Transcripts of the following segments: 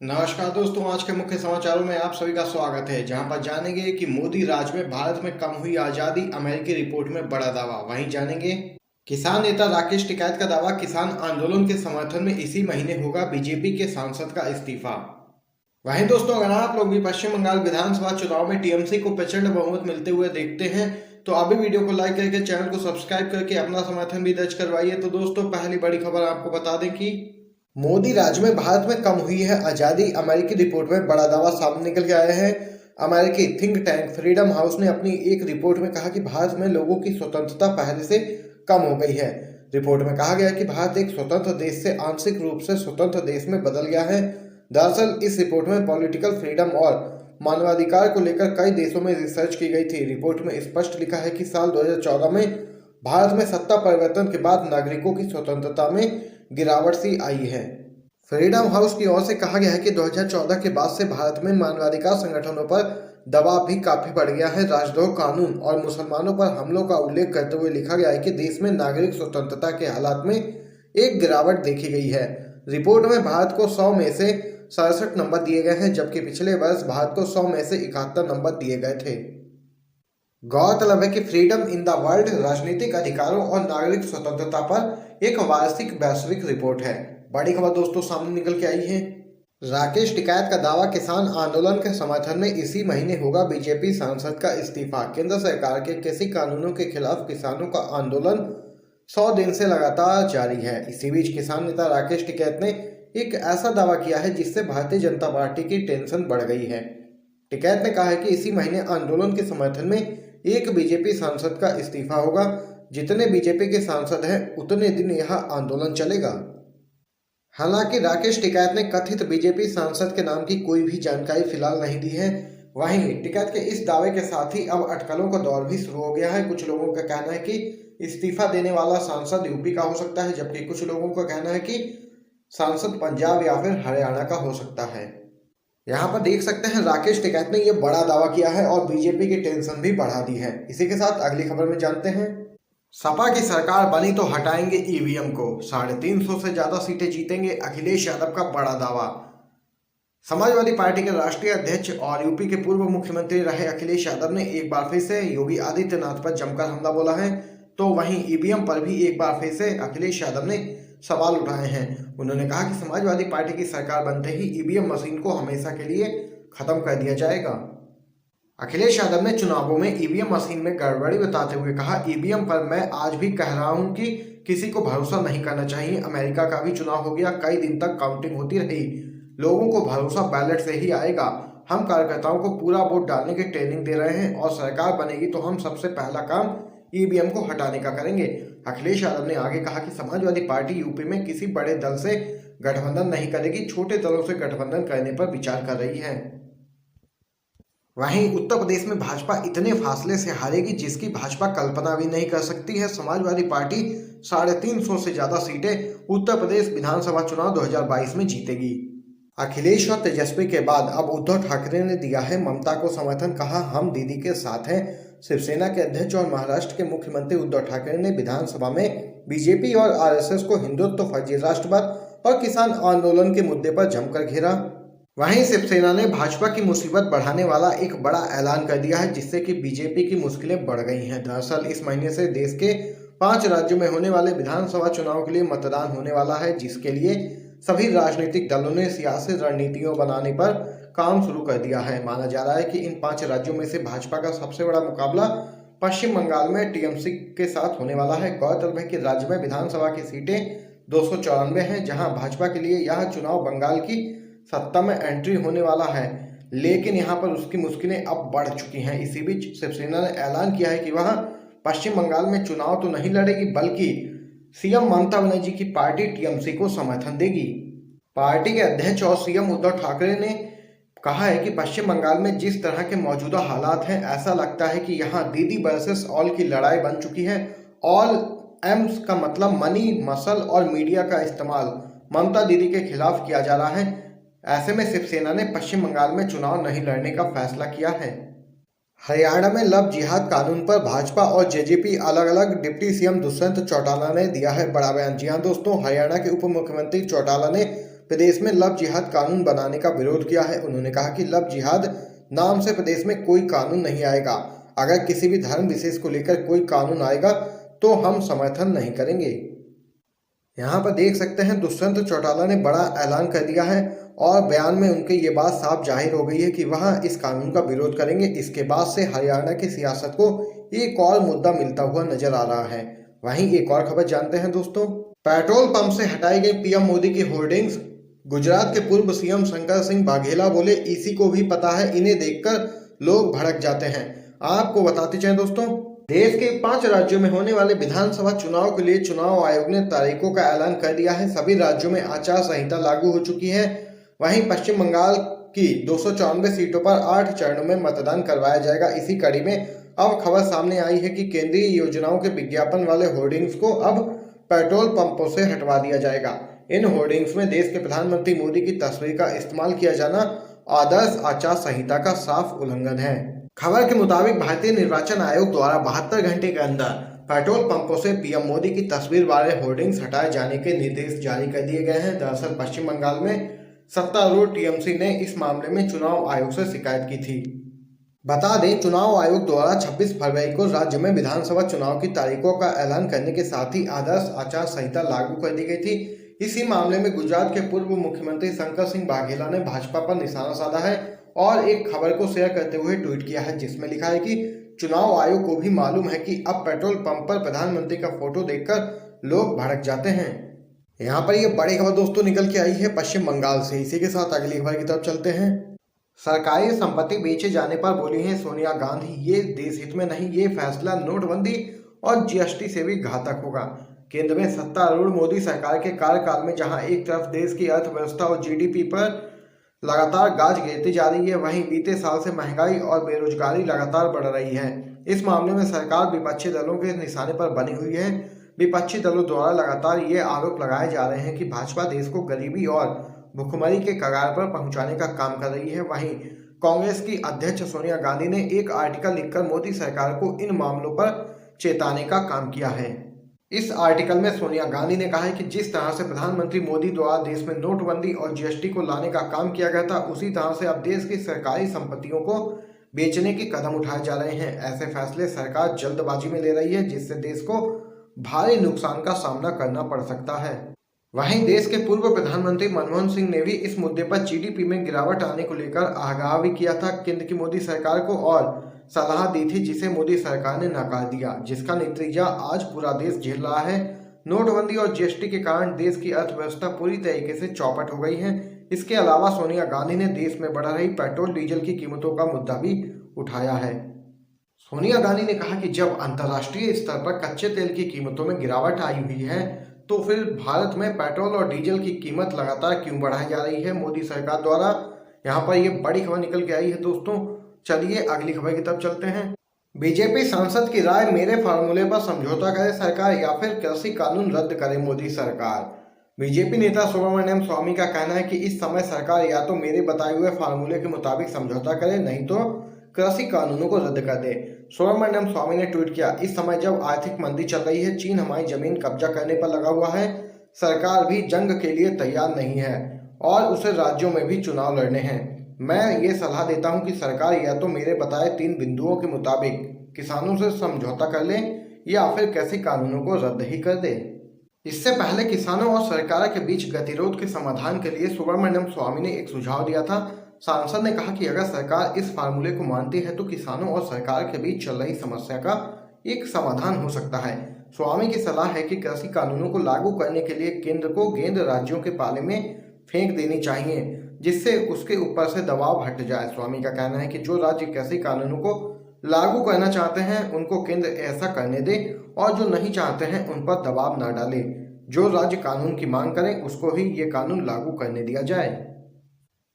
नमस्कार दोस्तों, आज के मुख्य समाचारों में आप सभी का स्वागत है। जहां पर जानेंगे कि मोदी राज में भारत में कम हुई आजादी, अमेरिकी रिपोर्ट में बड़ा दावा। वहीं जानेंगे किसान नेता राकेश टिकैत का दावा, किसान आंदोलन के समर्थन में इसी महीने होगा बीजेपी के सांसद का इस्तीफा। वहीं दोस्तों, अगर आप लोग भी पश्चिम बंगाल विधानसभा चुनाव में टीएमसी को प्रचंड बहुमत मिलते हुए देखते हैं तो अभी वीडियो को लाइक करके चैनल को सब्सक्राइब करके अपना समर्थन भी दर्ज करवाइए। तो दोस्तों, पहली बड़ी खबर आपको बता दें कि मोदी राज में भारत में कम हुई है आजादी, अमेरिकी रिपोर्ट में बड़ा दावा सामने निकल के आया है। अमेरिकी थिंक टैंक फ्रीडम हाउस ने अपनी एक रिपोर्ट में कहा कि भारत में लोगों की स्वतंत्रता पहले से कम हो गई है। रिपोर्ट में कहा गया कि भारत एक स्वतंत्र देश से आंशिक रूप से स्वतंत्र देश में बदल गया है। दरअसल इस रिपोर्ट में पॉलिटिकल फ्रीडम और मानवाधिकार को लेकर कई देशों में रिसर्च की गई थी। रिपोर्ट में स्पष्ट लिखा है कि साल 2014 में भारत में सत्ता परिवर्तन के बाद नागरिकों की स्वतंत्रता में गिरावट सी आई है। फ्रीडम हाउस की ओर से कहा गया है कि 2014 के बाद से भारत में मानवाधिकार संगठनों पर दबाव भी काफी बढ़ गया है। राजद्रोह कानून और मुसलमानों पर हमलों का उल्लेख करते हुए लिखा गया है कि देश में नागरिक स्वतंत्रता के हालात में एक गिरावट देखी गई है। रिपोर्ट में भारत को 100 में से 67 नंबर दिए गए हैं, जबकि पिछले वर्ष भारत को 100 में से 71 नंबर दिए गए थे। गौरतलब है कि फ्रीडम इन द वर्ल्ड राजनीतिक अधिकारों और नागरिक स्वतंत्रता पर एक वार्षिक वैश्विक रिपोर्ट है। बड़ी खबर दोस्तों सामने निकल के आई है। राकेश टिकैत का दावा, किसान आंदोलन के समर्थन में इसी महीने होगा बीजेपी सांसद का इस्तीफा। केंद्र सरकार के कृषि कानूनों के खिलाफ किसानों का आंदोलन 100 दिन से लगातार जारी है। इसी बीच किसान नेता राकेश टिकैत ने एक ऐसा दावा किया है जिससे भारतीय जनता पार्टी की टेंशन बढ़ गई है। टिकैत ने कहा है कि इसी महीने आंदोलन के समर्थन में एक बीजेपी सांसद का इस्तीफा होगा। जितने बीजेपी के सांसद हैं उतने दिन यह आंदोलन चलेगा। हालांकि राकेश टिकैत ने कथित बीजेपी सांसद के नाम की कोई भी जानकारी फिलहाल नहीं दी है। वहीं टिकैत के इस दावे के साथ ही अब अटकलों का दौर भी शुरू हो गया है। कुछ लोगों का कहना है कि इस्तीफा देने वाला सांसद यूपी का हो सकता है, जबकि कुछ लोगों का कहना है कि सांसद पंजाब या फिर हरियाणा का हो सकता है। यहाँ पर देख सकते हैं राकेश टिकैत ने यह बड़ा दावा किया है और बीजेपी की टेंशन भी बढ़ा दी है। इसी के साथ अगली खबर में जानते हैं, सपा की सरकार बनी तो हटाएंगे ईवीएम को, 350 से ज्यादा सीटें जीतेंगे, अखिलेश यादव का बड़ा दावा। समाजवादी पार्टी के राष्ट्रीय अध्यक्ष और यूपी के पूर्व मुख्यमंत्री रहे अखिलेश यादव ने एक बार फिर से योगी आदित्यनाथ पर जमकर हमला बोला है। तो वहीं ईवीएम पर भी एक बार फिर से अखिलेश यादव ने सवाल उठाए हैं। उन्होंने कहा कि समाजवादी पार्टी की सरकार बनते ही ईवीएम मशीन को हमेशा के लिए खत्म कर दिया जाएगा। अखिलेश यादव ने चुनावों में ईवीएम मशीन में गड़बड़ी बताते हुए कहा, ईवीएम पर मैं आज भी कह रहा हूं कि किसी को भरोसा नहीं करना चाहिए। अमेरिका का भी चुनाव हो गया, कई दिन तक काउंटिंग होती रही, लोगों को भरोसा बैलेट से ही आएगा। हम कार्यकर्ताओं को पूरा वोट डालने की ट्रेनिंग दे रहे हैं और सरकार बनेगी तो हम सबसे पहला काम ईवीएम को हटाने का करेंगे। अखिलेश यादव ने आगे कहा कि समाजवादी पार्टी यूपी में किसी बड़े दल से गठबंधन नहीं करेगी, छोटे दलों से गठबंधन करने पर विचार कर रही है। वहीं उत्तर प्रदेश में भाजपा इतने फासले से हारेगी जिसकी भाजपा कल्पना भी नहीं कर सकती है। समाजवादी पार्टी 350 से ज्यादा सीटें उत्तर प्रदेश विधानसभा चुनाव 2022 में जीतेगी। अखिलेश और तेजस्वी के बाद अब उद्धव ठाकरे ने दिया है ममता को समर्थन, कहा हम दीदी के साथ हैं। शिवसेना के अध्यक्ष और महाराष्ट्र के मुख्यमंत्री उद्धव ठाकरे ने विधानसभा में बीजेपी और आरएसएस को हिंदुत्व, फर्जी राष्ट्रवाद और किसान आंदोलन के मुद्दे पर जमकर घेरा। वहीं शिवसेना ने भाजपा की मुसीबत बढ़ाने वाला एक बड़ा ऐलान कर दिया है जिससे कि बीजेपी की मुश्किलें बढ़ गई हैं। दरअसल इस महीने से देश के 5 राज्यों में होने वाले विधानसभा चुनाव के लिए मतदान होने वाला है, जिसके लिए सभी राजनीतिक दलों ने सियासी रणनीतियों बनाने पर काम शुरू कर दिया है। माना जा रहा है कि इन 5 राज्यों में से भाजपा का सबसे बड़ा मुकाबला पश्चिम बंगाल में टीएमसी के साथ होने वाला है। गौरतलब है कि राज्य में विधानसभा की सीटें 294 हैं, जहां भाजपा के लिए यह चुनाव बंगाल की सत्ता में एंट्री होने वाला है, लेकिन यहां पर उसकी मुश्किलें अब बढ़ चुकी हैं। इसी बीच शिवसेना ने ऐलान किया है कि वह पश्चिम बंगाल में चुनाव तो नहीं लड़ेगी, बल्कि सीएम ममता बनर्जी की पार्टी टीएमसी को समर्थन देगी। पार्टी के अध्यक्ष और सीएम उद्धव ठाकरे ने कहा है कि पश्चिम बंगाल में जिस तरह के मौजूदा हालात हैं, ऐसा लगता है कि यहाँ दीदी वर्सेस ऑल की लड़ाई बन चुकी है। ऑल एम्स का मतलब मनी, मसल और मीडिया का इस्तेमाल ममता दीदी के खिलाफ किया जा रहा है। ऐसे में शिवसेना ने पश्चिम बंगाल में चुनाव नहीं लड़ने का फैसला किया है। हरियाणा में लव जिहाद कानून पर भाजपा और जेजेपी अलग अलग। डिप्टी सीएम दुष्यंत चौटाला ने दिया है बड़ा बयान। जी हां दोस्तों, हरियाणा के उप मुख्यमंत्री चौटाला ने प्रदेश में लव जिहाद कानून बनाने का विरोध किया है। उन्होंने कहा कि लव जिहाद नाम से प्रदेश में कोई कानून नहीं आएगा। अगर किसी भी धर्म विशेष को लेकर कोई कानून आएगा तो हम समर्थन नहीं करेंगे। यहाँ पर देख सकते हैं दुष्यंत चौटाला ने बड़ा ऐलान कर दिया है और बयान में उनके ये बात साफ जाहिर हो गई है कि वह इस कानून का विरोध करेंगे। इसके बाद से हरियाणा की सियासत को एक और मुद्दा मिलता हुआ नजर आ रहा है। वहीं एक और खबर जानते हैं दोस्तों, पेट्रोल पंप से हटाई गई पीएम मोदी की होर्डिंग्स। गुजरात के पूर्व सीएम शंकर सिंह वाघेला बोले, इसी को भी पता है, इन्हें देखकर लोग भड़क जाते हैं। आपको बताते चलें दोस्तों, देश के 5 राज्यों में होने वाले विधानसभा चुनाव के लिए चुनाव आयोग ने तारीखों का ऐलान कर दिया है। सभी राज्यों में आचार संहिता लागू हो चुकी है। वहीं पश्चिम बंगाल की 294 सीटों पर 8 चरणों में मतदान करवाया जाएगा। इसी कड़ी में अब खबर सामने आई है कि केंद्रीय योजनाओं के विज्ञापन वाले होर्डिंग्स को अब पेट्रोल पंपों से हटवा दिया जाएगा। इन होर्डिंग्स में देश के प्रधानमंत्री मोदी की तस्वीर का इस्तेमाल किया जाना आदर्श आचार संहिता का साफ उल्लंघन है। खबर के मुताबिक भारतीय निर्वाचन आयोग द्वारा 72 घंटे के अंदर पेट्रोल पंपों से पीएम मोदी की तस्वीर वाले होर्डिंग्स हटाए जाने के निर्देश जारी कर दिए गए हैं। दरअसल पश्चिम बंगाल में सत्तारूढ़ टीएमसी ने इस मामले में चुनाव आयोग से शिकायत की थी। बता दें, चुनाव आयोग द्वारा 26 फरवरी को राज्य में विधानसभा चुनाव की तारीखों का ऐलान करने के साथ ही आदर्श आचार संहिता लागू कर दी गई थी। इसी मामले में गुजरात के पूर्व मुख्यमंत्री शंकर सिंह वाघेला ने भाजपा पर निशाना साधा है और एक खबर को शेयर करते हुए ट्वीट किया है, जिसमें लिखा है कि चुनाव आयोग को भी मालूम है कि अब पेट्रोल पंप पर प्रधानमंत्री का फोटो देखकर लोग भड़क जाते हैं। यहाँ पर ये बड़ी खबर दोस्तों निकल के आई है पश्चिम बंगाल से। इसी के साथ अगली खबर की तरफ चलते हैं। सरकारी संपत्ति बेचे जाने पर बोली हैं सोनिया गांधी, ये देश हित में नहीं, ये फैसला नोटबंदी और जीएसटी से भी घातक होगा। केंद्र में सत्तारूढ़ मोदी सरकार के कार्यकाल में जहां एक तरफ देश की अर्थव्यवस्था और जीडीपी पर लगातार गाज गिरती जा रही है, वहीं बीते साल से महंगाई और बेरोजगारी लगातार बढ़ रही है। इस मामले में सरकार विपक्षी दलों के निशाने पर बनी हुई है। विपक्षी दलों द्वारा लगातार ये आरोप लगाए जा रहे हैं कि भाजपा देश को गरीबी और भुखमरी के कगार पर पहुंचाने का काम कर रही है। वहीं कांग्रेस की अध्यक्ष सोनिया गांधी ने एक आर्टिकल लिखकर मोदी सरकार को इन मामलों पर चेताने का काम किया है। इस आर्टिकल में सोनिया गांधी ने कहा है कि जिस तरह से प्रधानमंत्री मोदी द्वारा देश में नोटबंदी और जीएसटी को लाने का काम किया गया था, उसी तरह से अब देश की सरकारी संपत्तियों को बेचने के कदम उठाए जा रहे हैं। ऐसे फैसले सरकार जल्दबाजी में ले रही है, जिससे देश को भारी नुकसान का सामना करना पड़ सकता है। वहीं देश के पूर्व प्रधानमंत्री मनमोहन सिंह ने भी इस मुद्दे पर जीडीपी में गिरावट आने को लेकर आगाह भी किया था केंद्र की मोदी सरकार को और सलाह दी थी, जिसे मोदी सरकार ने नकार दिया, जिसका नतीजा आज पूरा देश झेल रहा है। नोटबंदी और जीएसटी के कारण देश की अर्थव्यवस्था पूरी तरीके से चौपट हो गई है। इसके अलावा सोनिया गांधी ने देश में बढ़ रही पेट्रोल डीजल की कीमतों का मुद्दा भी उठाया है। सोनिया गांधी ने कहा कि जब अंतर्राष्ट्रीय स्तर पर कच्चे तेल की कीमतों में गिरावट आई हुई है, तो फिर भारत में पेट्रोल और डीजल की कीमत लगातार क्यों बढ़ाई जा रही है मोदी सरकार द्वारा। यहाँ पर ये बड़ी खबर निकल के आई है दोस्तों। चलिए अगली खबर की तरफ चलते हैं। बीजेपी सांसद की राय, मेरे फार्मूले पर समझौता करे सरकार या फिर कृषि कानून रद्द करे मोदी सरकार। बीजेपी नेता सुब्रमण्यम स्वामी का कहना है कि इस समय सरकार या तो मेरे बताए हुए फार्मूले के मुताबिक समझौता करे, नहीं तो कृषि कानूनों को रद्द कर दे। सुब्रमण्यम स्वामी ने ट्वीट किया, इस समय जब आर्थिक मंदी चल रही है, चीन हमारी जमीन कब्जा करने पर लगा हुआ है, सरकार भी जंग के लिए तैयार नहीं है और उसे राज्यों में भी चुनाव लड़ने हैं। मैं ये सलाह देता हूं कि सरकार या तो मेरे बताए 3 बिंदुओं के मुताबिक किसानों से समझौता कर ले या फिर कृषि कानूनों को रद्द ही कर दे। इससे पहले किसानों और सरकार के बीच गतिरोध के समाधान के लिए सुब्रमण्यम स्वामी ने एक सुझाव दिया था। सांसद ने कहा कि अगर सरकार इस फार्मूले को मानती है तो किसानों और सरकार के बीच चल रही समस्या का एक समाधान हो सकता है। स्वामी की सलाह है कि कृषि कानूनों को लागू करने के लिए केंद्र को गेंद राज्यों के पाले में फेंक देनी चाहिए, जिससे उसके ऊपर से दबाव हट जाए। स्वामी का कहना है कि जो राज्य कृषि कानूनों को लागू करना चाहते हैं उनको केंद्र ऐसा करने दे और जो नहीं चाहते हैं उन पर दबाव न डाले। जो राज्य कानून की मांग करें उसको ही ये कानून लागू करने दिया जाए।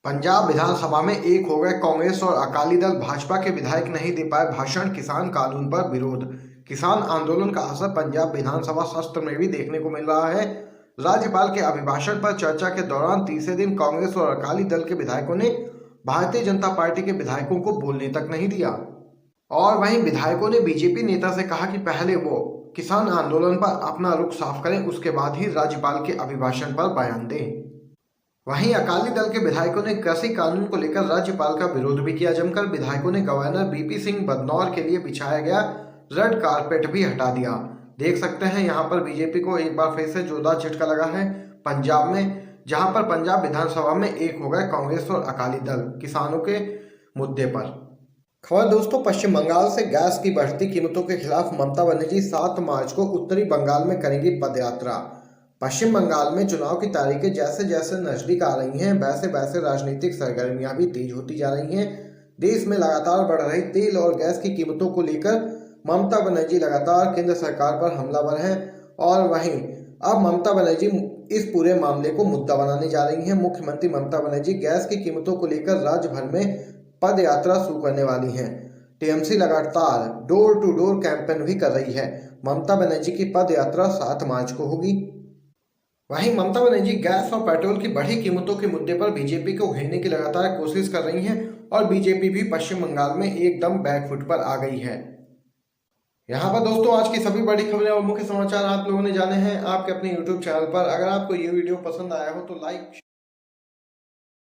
पंजाब विधानसभा में एक हो गए कांग्रेस और अकाली दल। भाजपा के विधायक नहीं दे पाए भाषण, किसान कानून पर विरोध। किसान आंदोलन का असर पंजाब विधानसभा सत्र में भी देखने को मिल रहा है। राज्यपाल के अभिभाषण पर चर्चा के दौरान तीसरे दिन कांग्रेस और अकाली दल के विधायकों ने भारतीय जनता पार्टी के विधायकों को बोलने तक नहीं दिया और वहीं विधायकों ने बीजेपी नेता से कहा कि पहले वो किसान आंदोलन पर अपना रुख साफ करें, उसके बाद ही राज्यपाल के अभिभाषण पर बयान दें। वहीं अकाली दल के विधायकों ने कृषि कानून को लेकर राज्यपाल का विरोध भी किया जमकर। विधायकों ने गवर्नर बीपी सिंह बदनौर के लिए बिछाया गया रेड कारपेट भी हटा दिया। देख सकते हैं यहाँ पर बीजेपी को एक बार फिर से जोरदार झटका लगा है पंजाब में, जहां पर पंजाब विधानसभा में एक हो गए कांग्रेस और अकाली दल किसानों के मुद्दे पर। खबर दोस्तों, पश्चिम बंगाल से गैस की बढ़ती कीमतों के खिलाफ ममता बनर्जी 7 मार्च को उत्तरी बंगाल में करेंगी पदयात्रा। पश्चिम बंगाल में चुनाव की तारीखें जैसे जैसे नजदीक आ रही हैं, वैसे वैसे राजनीतिक सरगर्मियां भी तेज होती जा रही हैं। देश में लगातार बढ़ रही तेल और गैस की कीमतों को लेकर ममता बनर्जी लगातार केंद्र सरकार पर हमलावर हैं और वहीं अब ममता बनर्जी इस पूरे मामले को मुद्दा बनाने जा रही हैं। मुख्यमंत्री ममता बनर्जी गैस की कीमतों को लेकर राज्य भर में पद यात्रा शुरू करने वाली हैं। टीएमसी लगातार डोर टू डोर कैंपेन भी कर रही है। ममता बनर्जी की पद यात्रा 7 मार्च को होगी। वहीं ममता बनर्जी गैस और पेट्रोल की बढ़ी कीमतों के मुद्दे पर बीजेपी को घेरने की लगातार कोशिश कर रही हैं और बीजेपी भी पश्चिम बंगाल में एकदम बैकफुट पर आ गई है। यहाँ पर दोस्तों आज की सभी बड़ी खबरें और मुख्य समाचार आप लोगों ने जाने हैं आपके अपने YouTube चैनल पर। अगर आपको ये वीडियो पसंद आया हो तो लाइक